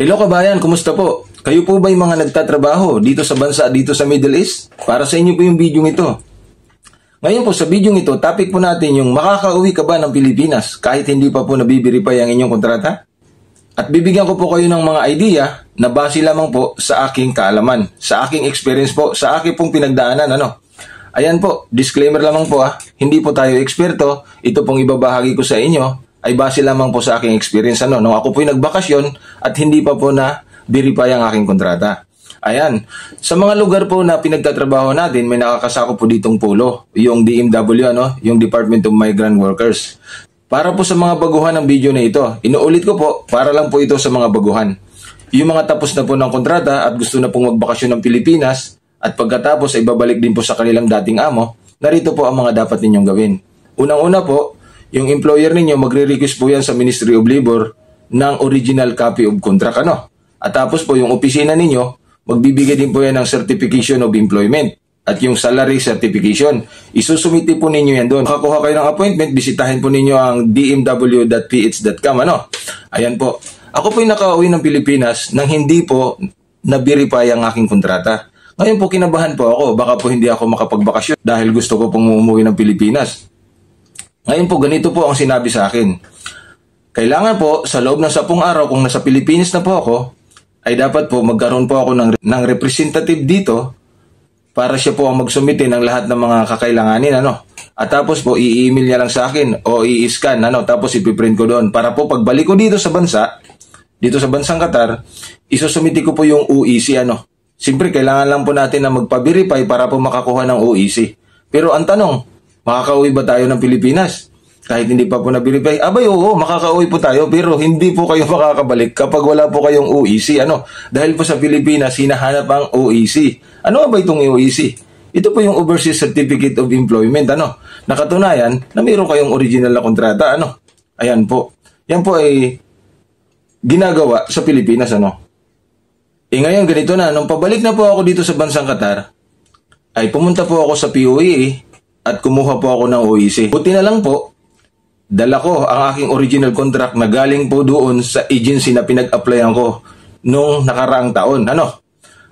Hello kabayan, kumusta po? Kayo po ba yung mga nagtatrabaho dito sa bansa, dito sa Middle East? Para sa inyo po yung video ito. Ngayon po sa video ito, topic po natin yung makakauwi ka ba ng Pilipinas kahit hindi pa po nabibiripay ang inyong kontrata? At bibigyan ko po kayo ng mga idea na base lamang po sa aking kaalaman, sa aking experience po, sa aking pong pinagdaanan. Ayan po, disclaimer lamang po hindi po tayo eksperto, ito pong ibabahagi ko sa inyo ay base lamang po sa aking experience nung ako po'y nagbakasyon at hindi pa po na verify ang aking kontrata. Ayan, sa mga lugar po na pinagtatrabaho natin, may nakakasako po ditong POLO, yung DMW, yung Department of Migrant Workers. Para po sa mga baguhan ng video na ito, inuulit ko po, para lang po ito sa mga baguhan. Yung mga tapos na po ng kontrata at gusto na pong magbakasyon ng Pilipinas at pagkatapos ay babalik din po sa kanilang dating amo, narito po ang mga dapat ninyong gawin. Unang-una po, yung employer ninyo magre-request po yan sa Ministry of Labor ng original copy of contract. At tapos po yung opisina ninyo, magbibigay din po yan ng Certification of Employment at yung Salary Certification. Isusumiti po ninyo yan doon. Makakuha kayo ng appointment, bisitahin po ninyo ang dmw.ph.com. Ayan po. Ako po yung nakauwi ng Pilipinas nang hindi po na-verify ang aking kontrata. Ngayon po kinabahan po ako, baka po hindi ako makapagbakasyon dahil gusto ko pong umuwi ng Pilipinas. Ngayon po, ganito po ang sinabi sa akin. Kailangan po, sa loob ng 10 araw, kung nasa Pilipinas na po ako, ay dapat po magkaroon po ako ng representative dito para siya po ang magsumite ng lahat ng mga kakailanganin. At tapos po, i-email niya lang sa akin o i-scan, tapos ipiprint ko doon. Para po, pagbalik ko dito sa bansa, dito sa bansang Qatar, isusumiti ko po yung OEC. Siyempre, kailangan lang po natin na magpa-verify para po makakuha ng OEC. Pero ang tanong, makakauwi ba tayo ng Pilipinas? Kahit hindi pa po na-verify? Abay, oo, makakauwi po tayo, pero hindi po kayo makakabalik kapag wala po kayong OEC. Dahil po sa Pilipinas, hinahanap ang OEC. Ano ba itong OEC? Ito po yung Overseas Certificate of Employment. Nakatunayan na mayroon kayong original na kontrata. Ayan po. Yan po ay ginagawa sa Pilipinas. Ngayon, ganito na. Nung pabalik na po ako dito sa bansang Qatar, ay pumunta po ako sa POA at kumuha po ako ng OEC. Buti na lang po, dala ko ang aking original contract na galing po doon sa agency na pinag-applyan ko nung nakaraang taon.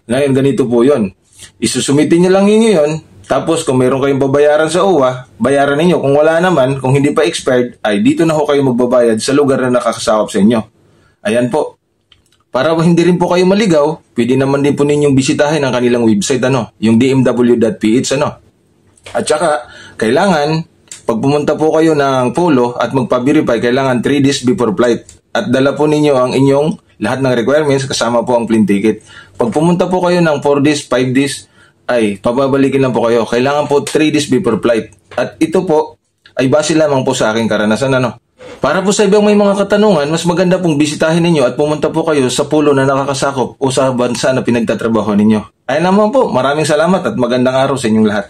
Ngayon, ganito po yon. Isusumitin niyo lang ninyo yon. Tapos, kung mayroon kayong babayaran sa OWA, bayaran ninyo. Kung wala naman, kung hindi pa expired, ay dito na ho kayo magbabayad sa lugar na nakakasakop sa inyo. Ayan po. Para hindi rin po kayo maligaw, pwede naman din po ninyong bisitahin ang kanilang website, yung dmw.ph, At saka, kailangan, pag pumunta po kayo ng POLO at magpa-verify, kailangan 3 days before flight. At dala po ninyo ang inyong lahat ng requirements, kasama po ang plane ticket. Pag pumunta po kayo ng 4 days, 5 days, ay pababalikin lang po kayo. Kailangan po 3 days before flight. At ito po, ay base lamang po sa aking karanasan. Para po sa ibang may mga katanungan, mas maganda pong bisitahin ninyo at pumunta po kayo sa POLO na nakakasakop o sa bansa na pinagtatrabaho ninyo. Ayun naman po, maraming salamat at magandang araw sa inyong lahat.